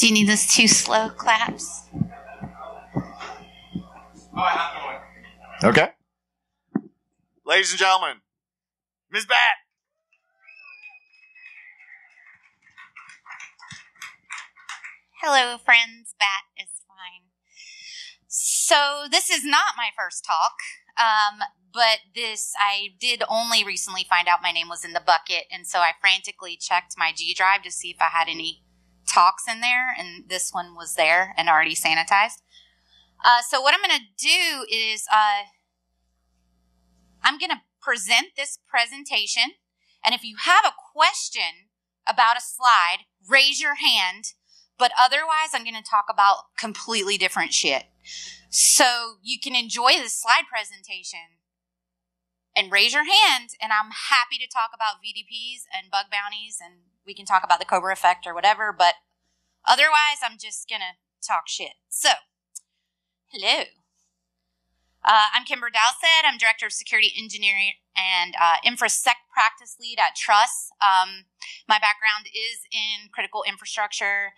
Do you need those 2 slow claps? Okay. Ladies and gentlemen, MzBat. Hello, friends. Bat is fine. So this is not my first talk, but I did only recently find out my name was in the bucket, and so I frantically checked my G drive to see if I had any talks in there, and this one was there and already sanitized. So what I'm going to do is I'm going to present this presentation, and if you have a question about a slide, raise your hand, but otherwise I'm going to talk about completely different shit. So you can enjoy the slide presentation and raise your hand, and I'm happy to talk about VDPs and bug bounties, and we can talk about the Cobra effect or whatever, but otherwise I'm just going to talk shit. So, hello. I'm Kimber Dowsett. I'm Director of Security Engineering and InfraSec Practice Lead at Truss. My background is in critical infrastructure.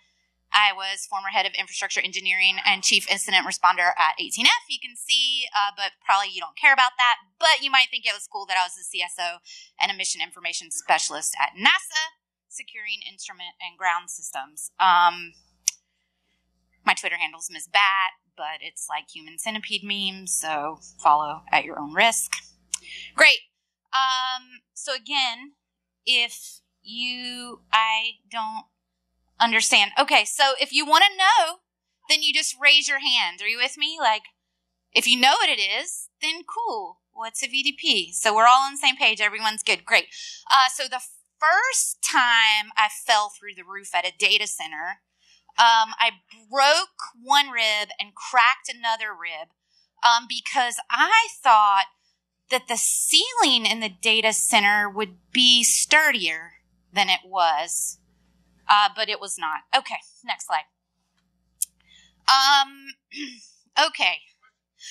I was former head of infrastructure engineering and chief incident responder at 18F. You can see, but probably you don't care about that. But you might think it was cool that I was a CSO and a mission information specialist at NASA, securing instrument and ground systems. My Twitter handle is MzBat, but it's like human centipede memes, so follow at your own risk. Great. So again, I don't understand. Okay, so if you want to know, then you just raise your hand. Are you with me? Like, if you know what it is, then cool. What's a VDP? So we're all on the same page. Everyone's good. Great. So the first time I fell through the roof at a data center, I broke one rib and cracked another rib because I thought that the ceiling in the data center would be sturdier than it was. But it was not. Okay, next slide. Okay.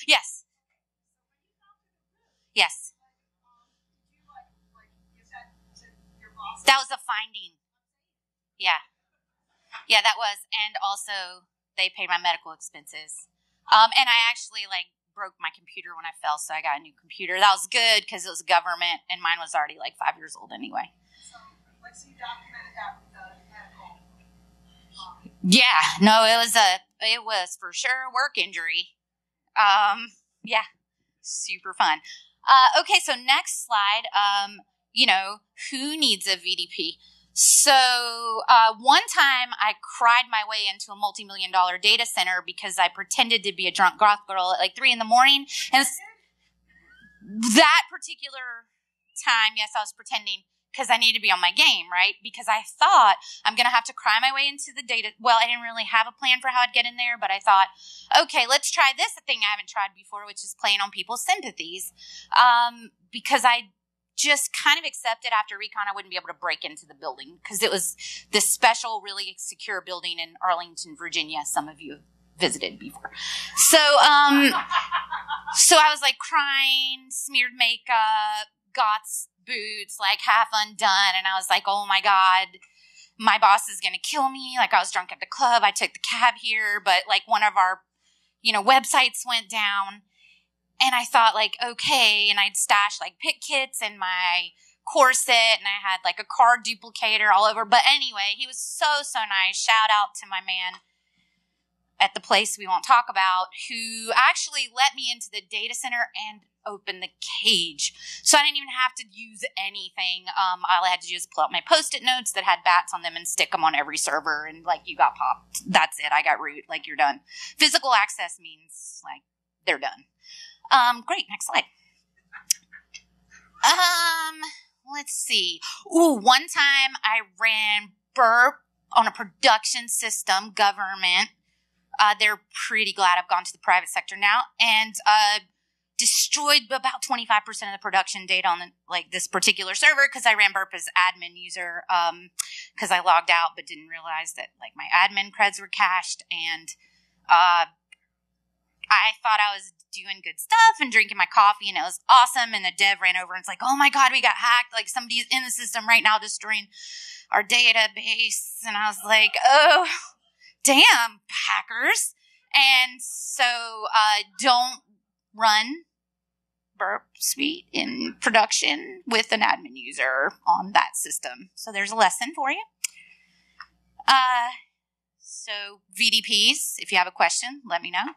Yes. Yes. That was a finding. Yeah. Yeah, that was. And also, they paid my medical expenses. And I actually, broke my computer when I fell, so I got a new computer. That was good because it was government, and mine was already, 5 years old anyway. So you documented that with the medical? Yeah. No, it was for sure a work injury. Yeah. Super fun. Okay, so next slide. Who needs a VDP? So one time I cried my way into a multi-million-dollar data center because I pretended to be a drunk goth girl at 3 a.m. And that particular time, yes, I was pretending because I need to be on my game, right? Because I thought I'm going to have to cry my way into the data. Well, I didn't really have a plan for how I'd get in there, but I thought, okay, let's try this thing I haven't tried before, which is playing on people's sympathies. Because I just kind of accepted after recon I wouldn't be able to break into the building because it was this special, really secure building in Arlington, Virginia. Some of you visited before. So, so I was crying, smeared makeup, Goth's boots, half undone. And I was like, oh my God, my boss is going to kill me. I was drunk at the club. I took the cab here, but one of our, websites went down. And I thought okay. And I'd stashed pit kits in my corset, and I had a card duplicator all over. But anyway, he was so nice. Shout out to my man at the place we won't talk about, who actually let me into the data center and open the cage. So I didn't even have to use anything. All I had to do is pull out my Post-it notes that had bats on them and stick them on every server, and you got popped. That's it. I got root. You're done. Physical access means they're done. Great. Next slide. Let's see. Ooh, one time I ran Burp on a production system, government. They're pretty glad I've gone to the private sector now, and destroyed about 25% of the production data on this particular server because I ran Burp as admin user because I logged out but didn't realize that my admin creds were cached, and I thought I was doing good stuff and drinking my coffee, and it was awesome. And the dev ran over and it's oh my God, we got hacked. Somebody's in the system right now destroying our database. And I was oh, damn, hackers. And so don't run Burp Suite in production with an admin user on that system. So there's a lesson for you. So VDPs, if you have a question, let me know.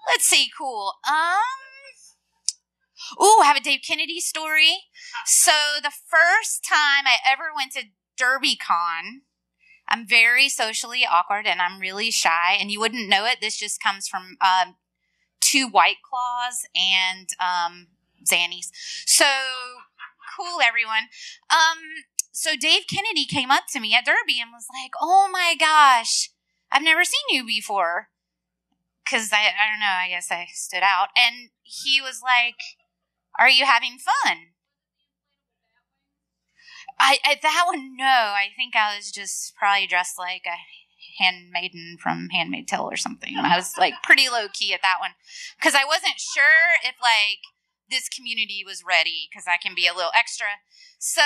Let's see, cool. I have a Dave Kennedy story. So the first time I ever went to DerbyCon, I'm very socially awkward and I'm really shy, and you wouldn't know it. This just comes from 2 White Claws and Xannies. So cool, everyone. So Dave Kennedy came up to me at Derby and was like, "Oh my gosh, I've never seen you before." Because I don't know, I guess I stood out. And he was like, "Are you having fun?" That one, no. I think I was just probably dressed like a handmaiden from Handmaid's Tale or something. I was like pretty low key at that one because I wasn't sure if like this community was ready because I can be a little extra. So,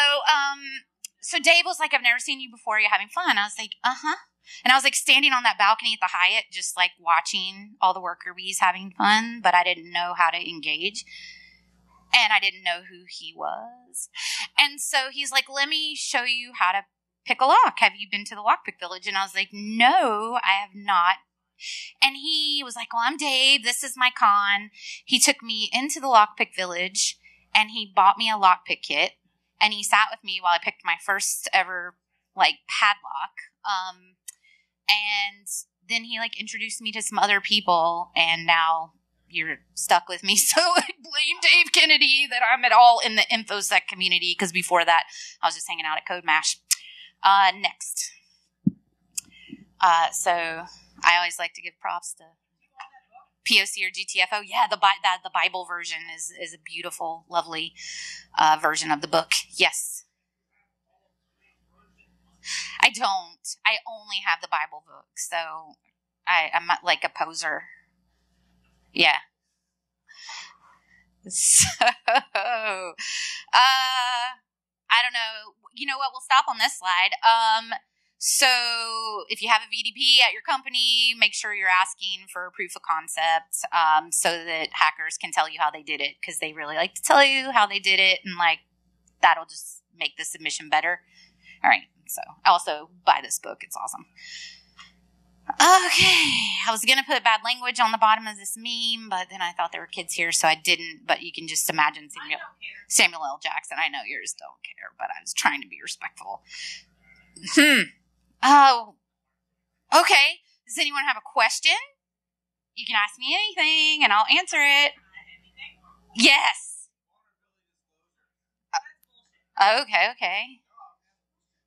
so Dave was like, "I've never seen you before. You're having fun." I was like, "Uh-huh." And I was like standing on that balcony at the Hyatt, just like watching all the worker bees having fun, but I didn't know how to engage. And I didn't know who he was. And so he's like, "Let me show you how to pick a lock. Have you been to the Lockpick Village?" And I was like, "No, I have not." And he was like, "Well, I'm Dave. This is my con." He took me into the Lockpick Village and he bought me a lockpick kit. And he sat with me while I picked my first ever like padlock. And then he like introduced me to some other people, and now you're stuck with me. So I blame Dave Kennedy that I'm at all in the InfoSec community, because before that I was just hanging out at Code Mash. Next. So I always like to give props to POC or GTFO. Yeah, the Bible version is a beautiful, lovely version of the book. Yes. I don't. I only have the Bible book, so I'm not like a poser. Yeah. So, I don't know. You know what? We'll stop on this slide. So if you have a VDP at your company, make sure you're asking for a proof of concept, so that hackers can tell you how they did it, because they really like to tell you how they did it, and like that'll just make the submission better. All right. So I also buy this book. It's awesome. Okay. I was going to put bad language on the bottom of this meme, but then I thought there were kids here, so I didn't. But you can just imagine Samuel L. Jackson. I know yours don't care, but I was trying to be respectful. Oh, okay. Does anyone have a question? You can ask me anything, and I'll answer it. Yes. Okay.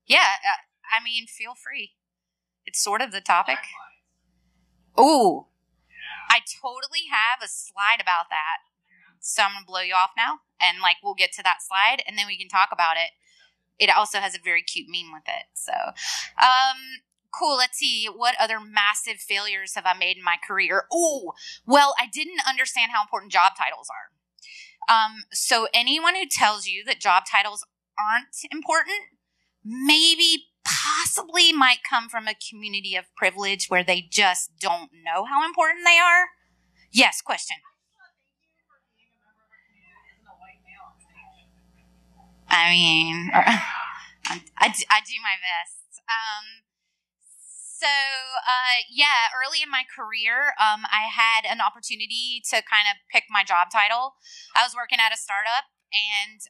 Yeah, I mean, feel free. It's sort of the topic. Ooh, I totally have a slide about that. So I'm going to blow you off now, and like we'll get to that slide, and then we can talk about it. It also has a very cute meme with it. So, cool. Let's see. What other massive failures have I made in my career? Oh, well, I didn't understand how important job titles are. So anyone who tells you that job titles aren't important, maybe possibly might come from a community of privilege where they just don't know how important they are. Yes, question. I mean, I do my best. Yeah, early in my career, I had an opportunity to kind of pick my job title. I was working at a startup, and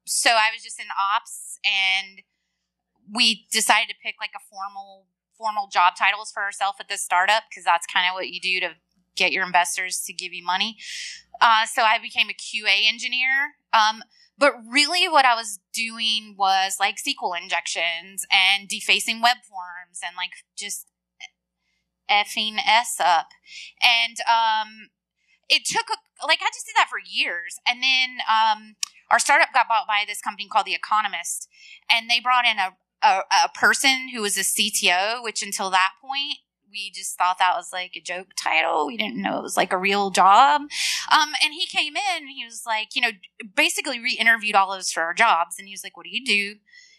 so I was just in ops, and we decided to pick like a formal job titles for ourselves at this startup, because that's kind of what you do to get your investors to give you money. So I became a QA engineer. But really what I was doing was like SQL injections and defacing web forms and like just effing S up. And it took, I just did that for years. And then our startup got bought by this company called The Economist. And they brought in a person who was a CTO, which until that point, we just thought that was like a joke title. We didn't know it was like a real job. And he came in and he was like, basically re-interviewed all of us for our jobs. And he was like, "What do you do?"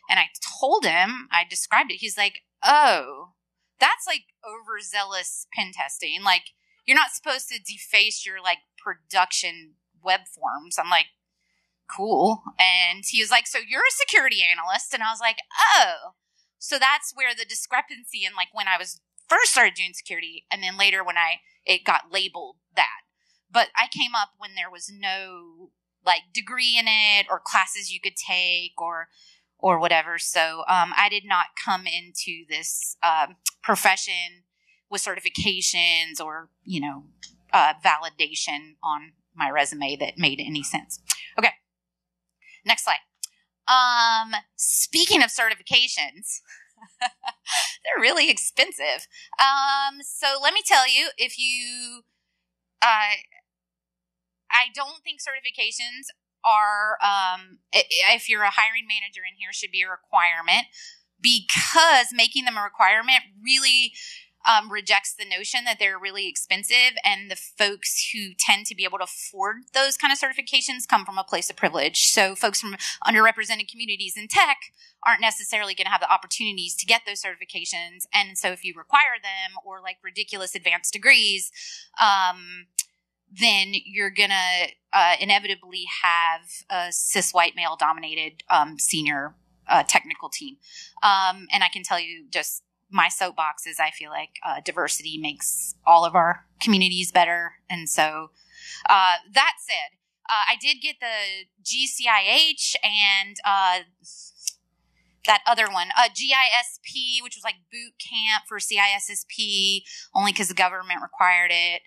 And I told him, I described it. He's like, oh, that's like overzealous pen testing. Like, you're not supposed to deface your like production web forms. I'm like, cool. And he was like, so you're a security analyst? And I was like, oh. So that's where the discrepancy in like when I was first started doing security and then later when it got labeled that. But I came up when there was no like degree in it or classes you could take or whatever. So I did not come into this profession with certifications or, validation on my resume that made any sense. Okay. Next slide. Speaking of certifications, they're really expensive. So let me tell you, if you, I don't think certifications are, if you're a hiring manager in here, should be a requirement, because making them a requirement really rejects the notion that they're really expensive, and the folks who tend to be able to afford those kind of certifications come from a place of privilege. So folks from underrepresented communities in tech aren't necessarily going to have the opportunities to get those certifications. And so if you require them or like ridiculous advanced degrees, then you're going to inevitably have a cis white male dominated senior technical team. And I can tell you just my soapbox is I feel like diversity makes all of our communities better. And so that said, I did get the GCIH and that other one, GISP, which was like boot camp for CISSP, only because the government required it.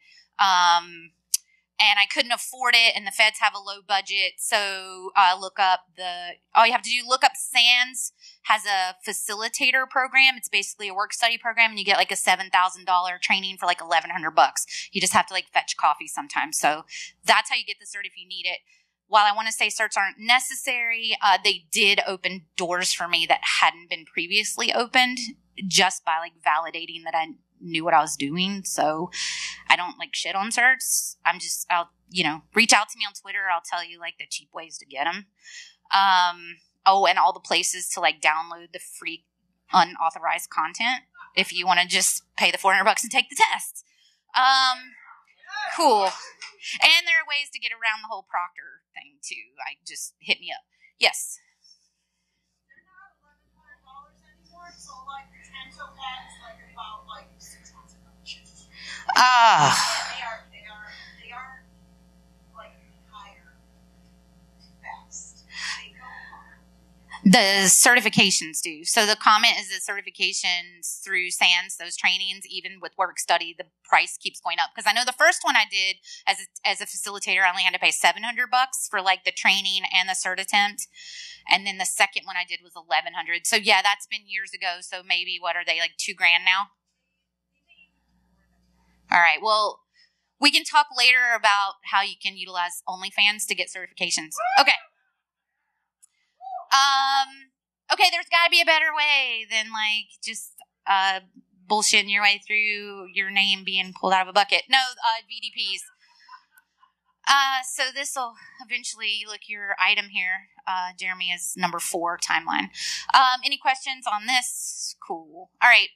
And I couldn't afford it, and the feds have a low budget. So all you have to do, look up SANS has a facilitator program. It's basically a work study program, and you get like a $7,000 training for like $1,100. You just have to like fetch coffee sometimes. So that's how you get the cert if you need it. While I want to say certs aren't necessary, they did open doors for me that hadn't been previously opened just by like validating that I knew what I was doing. So I don't like shit on certs. I'll reach out to me on Twitter. I'll tell you like the cheap ways to get them. And all the places to like download the free unauthorized content if you want to just pay the $400 and take the test. Cool. And there are ways to get around the whole proctor thing too. Hit me up. Yes. They're not $1,100 anymore. So like the Tento pad is like about like 6 months ago. They are like higher fast. They go hard. The certifications do. So the comment is that certifications through SANS, those trainings, even with work study, the price keeps going up. Because I know the first one I did as a facilitator, I only had to pay $700 for like the training and the cert attempt. And then the second one I did was $1,100. So yeah, that's been years ago. So maybe what are they, like $2,000 now? All right. Well, we can talk later about how you can utilize OnlyFans to get certifications. Okay. Okay, there's got to be a better way than like just bullshitting your way through your name being pulled out of a bucket. No, VDPs. So this will eventually look your item here. Jeremy is number 4 timeline. Any questions on this? Cool. All right.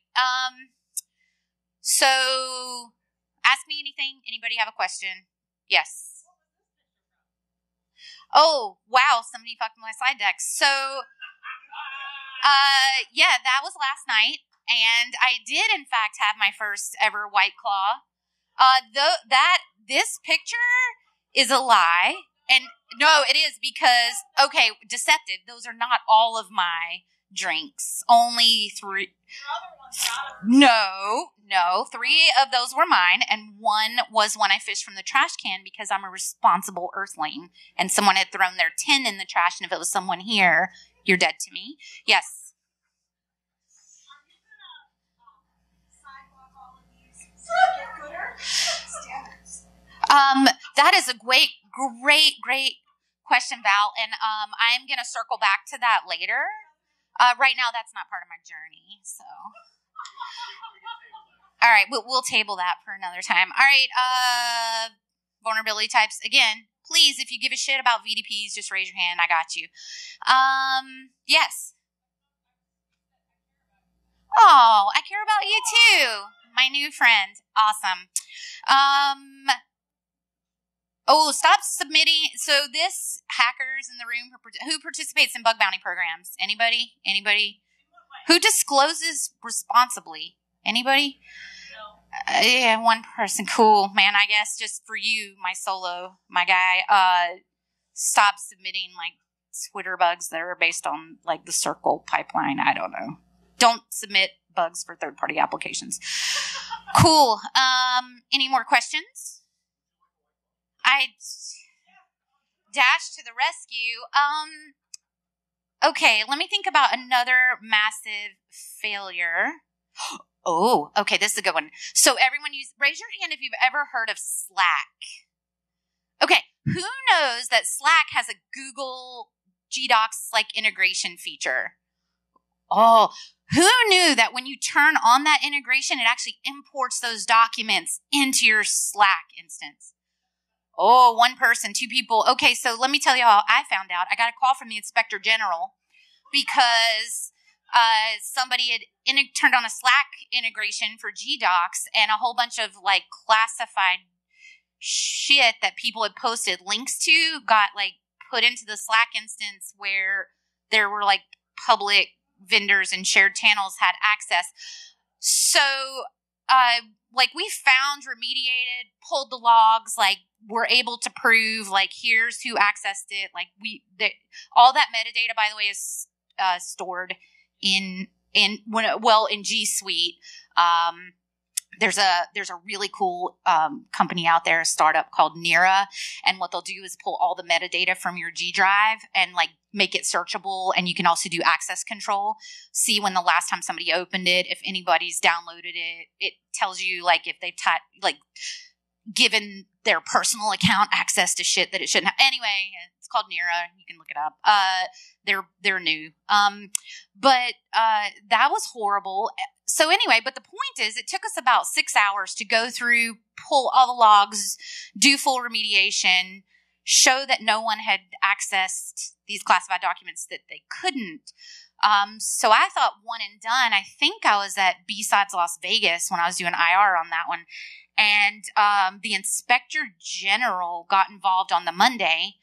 So ask me anything. Anybody have a question? Yes. Oh, wow. Somebody fucked my slide deck. So, yeah, that was last night. And I did, in fact, have my first ever White Claw. This picture is a lie. And no, it is because, okay, deceptive. Those are not all of my drinks. Only 3. No, 3 of those were mine, and 1 was one I fished from the trash can because I'm a responsible earthling, and someone had thrown their tin in the trash, and if it was someone here, you're dead to me. Yes. Are you gonna sidewalk all of these so they get gooder standards? That is a great question, Val, and I'm gonna circle back to that later. Right now, that's not part of my journey, so. All right, we'll table that for another time. All right, vulnerability types. Again, please, if you give a shit about VDPs, just raise your hand. I got you. Yes. new friend. Awesome. Stop submitting. So this hackers in the room who participates in bug bounty programs? Anybody? Who discloses responsibly? Anybody? No. Yeah, one person. Cool, man. I guess just for you, my guy, stop submitting like Twitter bugs that are based on like the Circle pipeline. I don't know. Don't submit bugs for third-party applications. Cool. Any more questions? I dashed to the rescue. Okay, let me think about another massive failure. Oh, okay, this is a good one. So everyone raise your hand if you've ever heard of Slack. Okay, who knows that Slack has a Google GDocs like integration feature? Oh, who knew that when you turn on that integration, it actually imports those documents into your Slack instance? Oh, one person, two people. Okay, so let me tell you how I found out. I got a call from the Inspector General because somebody had turned on a Slack integration for GDocs, and a whole bunch of like classified shit that people had posted links to got like put into the Slack instance where there were like public vendors and shared channels had access. So, like we found, remediated, pulled the logs, like we're able to prove like here's who accessed it. Like all that metadata, by the way, is stored in G Suite. There's a really cool company out there, a startup called Nira, and what they'll do is pull all the metadata from your G drive and like make it searchable, and you can also do access control. See when the last time somebody opened it, if anybody's downloaded it. It tells you like if they've given their personal account access to shit that it shouldn't have. Anyway, it's called Nira. You can look it up. They're new. But that was horrible. So anyway, but the point is it took us about 6 hours to go through, pull all the logs, do full remediation, show that no one had accessed these classified documents that they couldn't. So I thought one and done. I think I was at BSides Las Vegas when I was doing IR on that one. And the Inspector General got involved on the Monday,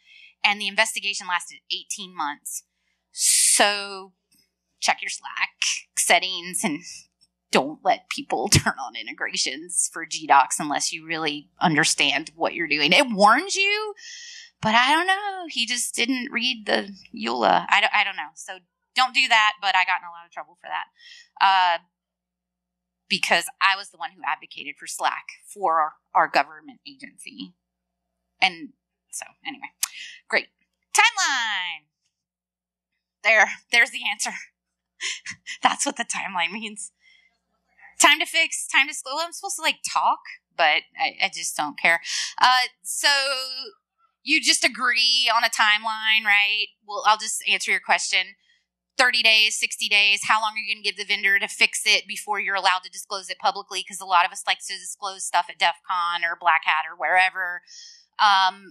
and the investigation lasted 18 months. So check your Slack settings and don't let people turn on integrations for GDocs unless you really understand what you're doing. It warns you, but I don't know. He just didn't read the EULA. I don't know. So don't do that, but I got in a lot of trouble for that. Because I was the one who advocated for Slack for our government agency. And so, anyway, great. Timeline! There's the answer. That's what the timeline means. Time to fix, time to slow. I'm supposed to, like, talk, but I just don't care. So, you just agree on a timeline, right? Well, I'll just answer your question. 30 days, 60 days, how long are you going to give the vendor to fix it before you're allowed to disclose it publicly? Because a lot of us like to disclose stuff at DEF CON or Black Hat or wherever.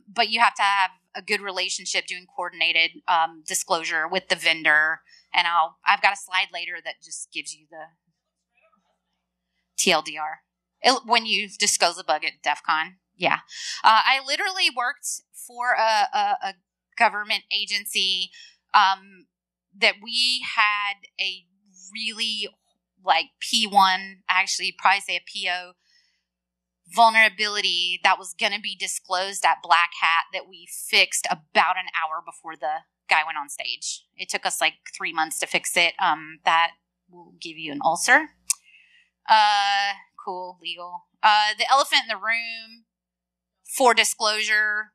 But you have to have a good relationship doing coordinated disclosure with the vendor. And I've got a slide later that just gives you the TLDR. When you disclose a bug at DEF CON. Yeah. I literally worked for a government agency that we had a really like P1, actually probably say a PO vulnerability that was going to be disclosed at Black Hat that we fixed about an hour before the guy went on stage. It took us like 3 months to fix it. That will give you an ulcer. Cool, legal. The elephant in the room for disclosure,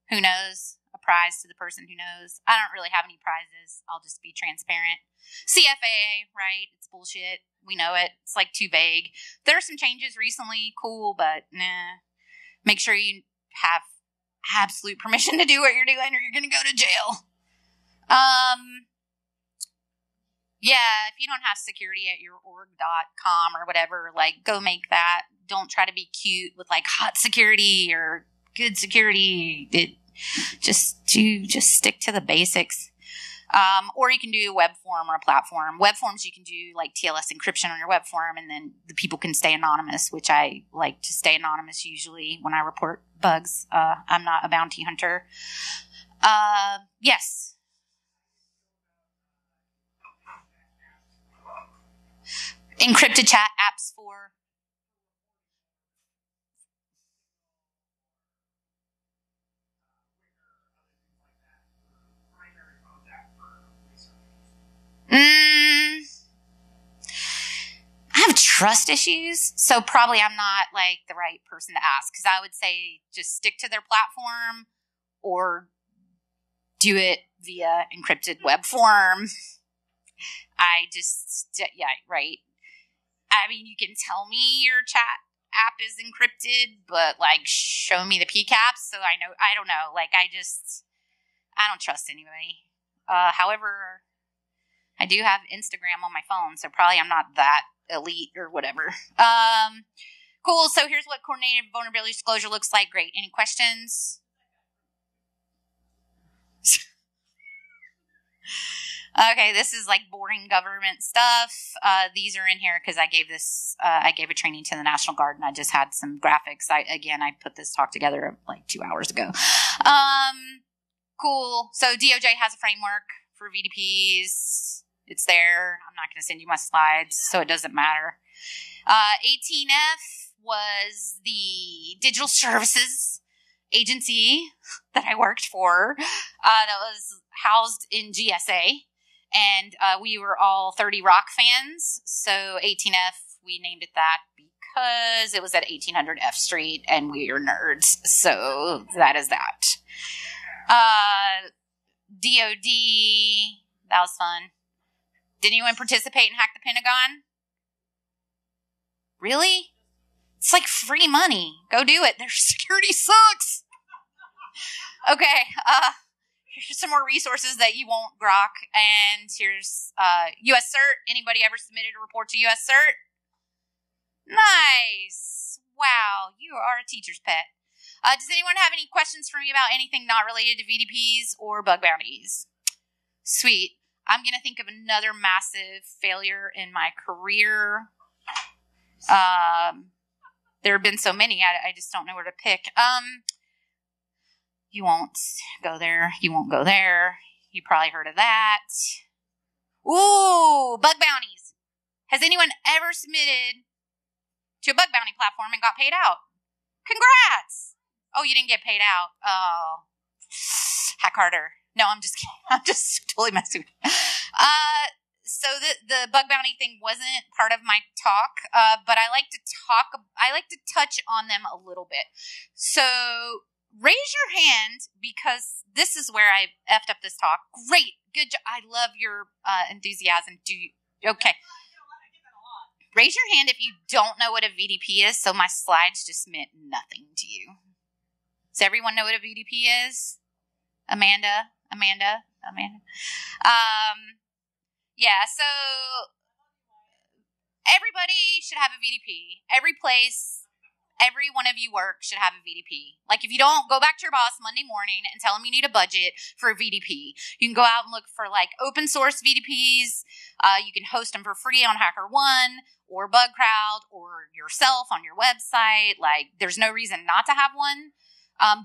who knows? A prize to the person who knows. I don't really have any prizes. I'll just be transparent. CFAA, right? It's bullshit. We know it. It's like too vague. There are some changes recently. Cool, but nah. Make sure you have absolute permission to do what you're doing or you're going to go to jail. Yeah, if you don't have security at your org.com or whatever, like go make that. Don't try to be cute with like hot security or good security. Just stick to the basics. Or you can do a web form or a platform. Web forms, you can do like TLS encryption on your web form, and then the people can stay anonymous, which I like to stay anonymous usually when I report bugs. I'm not a bounty hunter. Yes. Encrypted chat apps for... I have trust issues, so probably I'm not like the right person to ask, because I would say just stick to their platform or do it via encrypted web form. Yeah, right. I mean, you can tell me your chat app is encrypted, but like show me the PCAPs so I know. I don't know. Like I don't trust anybody. However, I do have Instagram on my phone, so probably I'm not that elite or whatever. Cool. So here's what coordinated vulnerability disclosure looks like. Great. Any questions? Okay, this is like boring government stuff. These are in here because I gave a training to the National Guard, and I just had some graphics. I put this talk together like 2 hours ago. Cool. So DOJ has a framework for VDPs. It's there. I'm not going to send you my slides, so it doesn't matter. 18F was the digital services agency that I worked for. That was housed in GSA. And we were all 30 Rock fans, so 18F, we named it that because it was at 1800 F Street, and we are nerds, so that is that. DOD, that was fun. Did anyone participate and hack the Pentagon? Really? It's like free money. Go do it. Their security sucks. Okay, here's some more resources that you won't grok. And here's U.S. CERT. Anybody ever submitted a report to U.S. CERT? Nice. Wow, you are a teacher's pet. Does anyone have any questions for me about anything not related to VDPs or bug bounties? Sweet. I'm going to think of another massive failure in my career. There have been so many, I just don't know where to pick. You won't go there. You won't go there. You probably heard of that. Ooh, bug bounties. Has anyone ever submitted to a bug bounty platform and got paid out? Congrats. Oh, you didn't get paid out. Oh, hack harder. No, I'm just kidding. I'm just totally messing with you. So the bug bounty thing wasn't part of my talk, but I like to touch on them a little bit. So raise your hand, because this is where I effed up this talk. Great. Good job. I love your enthusiasm. Okay. Raise your hand if you don't know what a VDP is, so my slides just meant nothing to you. Does everyone know what a VDP is? Amanda. Yeah, so everybody should have a VDP. Every place, every one of you work should have a VDP. Like, if you don't, go back to your boss Monday morning and tell them you need a budget for a VDP. You can go out and look for like open source VDPs. You can host them for free on HackerOne or BugCrowd or yourself on your website. Like, there's no reason not to have one.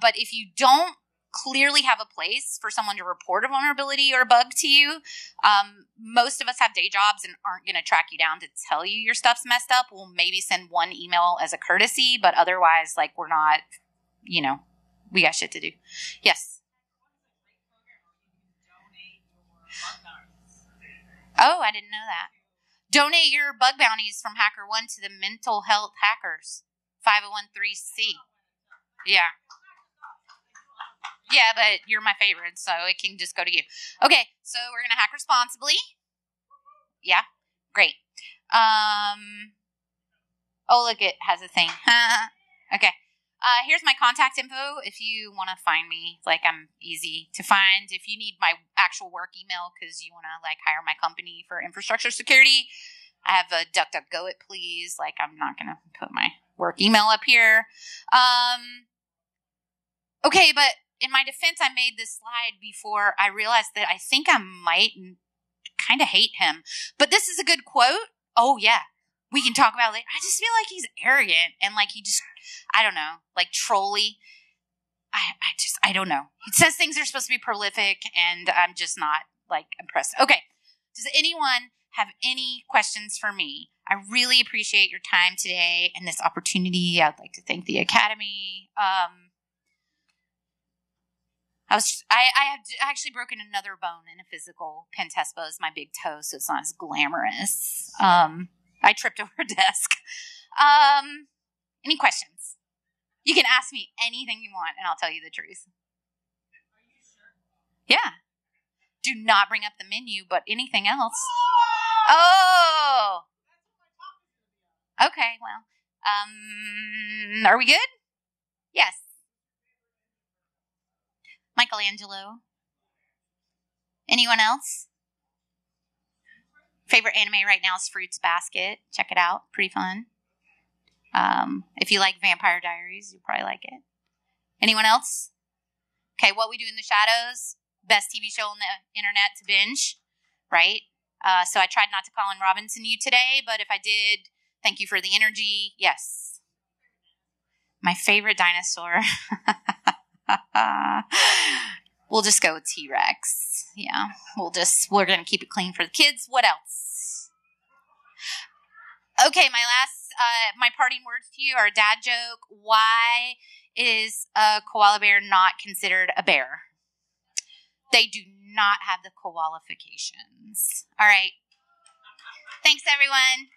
But if you don't clearly have a place for someone to report a vulnerability or a bug to you, most of us have day jobs and aren't going to track you down to tell you your stuff's messed up. We'll maybe send one email as a courtesy, but otherwise, like, we're not, we got shit to do. Yes. Oh, I didn't know that. Donate your bug bounties from HackerOne to the mental health hackers, 501(c). Yeah. Yeah, but you're my favorite, so it can just go to you. Okay, so we're going to hack responsibly. Yeah, great. Oh, look, it has a thing. Okay. Here's my contact info if you want to find me. Like, I'm easy to find. If you need my actual work email because you want to, like, hire my company for infrastructure security, I have a DuckDuckGo it, please. Like, I'm not going to put my work email up here. Okay, but in my defense, I made this slide before I realized that I think I might kind of hate him. But this is a good quote. Oh, yeah. We can talk about it later. I just feel like he's arrogant and like he just, I don't know, like trolly. I don't know. He says things are supposed to be prolific and I'm just not like impressed. Okay. Does anyone have any questions for me? I really appreciate your time today and this opportunity. I'd like to thank the Academy. I have actually broken another bone in a physical. Pen test bow is my big toe, so it's not as glamorous. I tripped over a desk. Any questions? You can ask me anything you want, and I'll tell you the truth. Are you sure? Yeah. Do not bring up the menu, but anything else. Oh! Okay, well. Are we good? Yes. Michelangelo. Anyone else? Favorite anime right now is Fruits Basket. Check it out. Pretty fun. If you like Vampire Diaries, you'll probably like it. Anyone else? Okay, What We Do in the Shadows. Best TV show on the internet to binge, right? So I tried not to Colin Robinson you today, but if I did, thank you for the energy. Yes. My favorite dinosaur. We'll just go with T-Rex. Yeah, we're going to keep it clean for the kids. What else? Okay, my parting words to you are a dad joke. Why is a koala bear not considered a bear? They do not have the qualifications. All right. Thanks, everyone.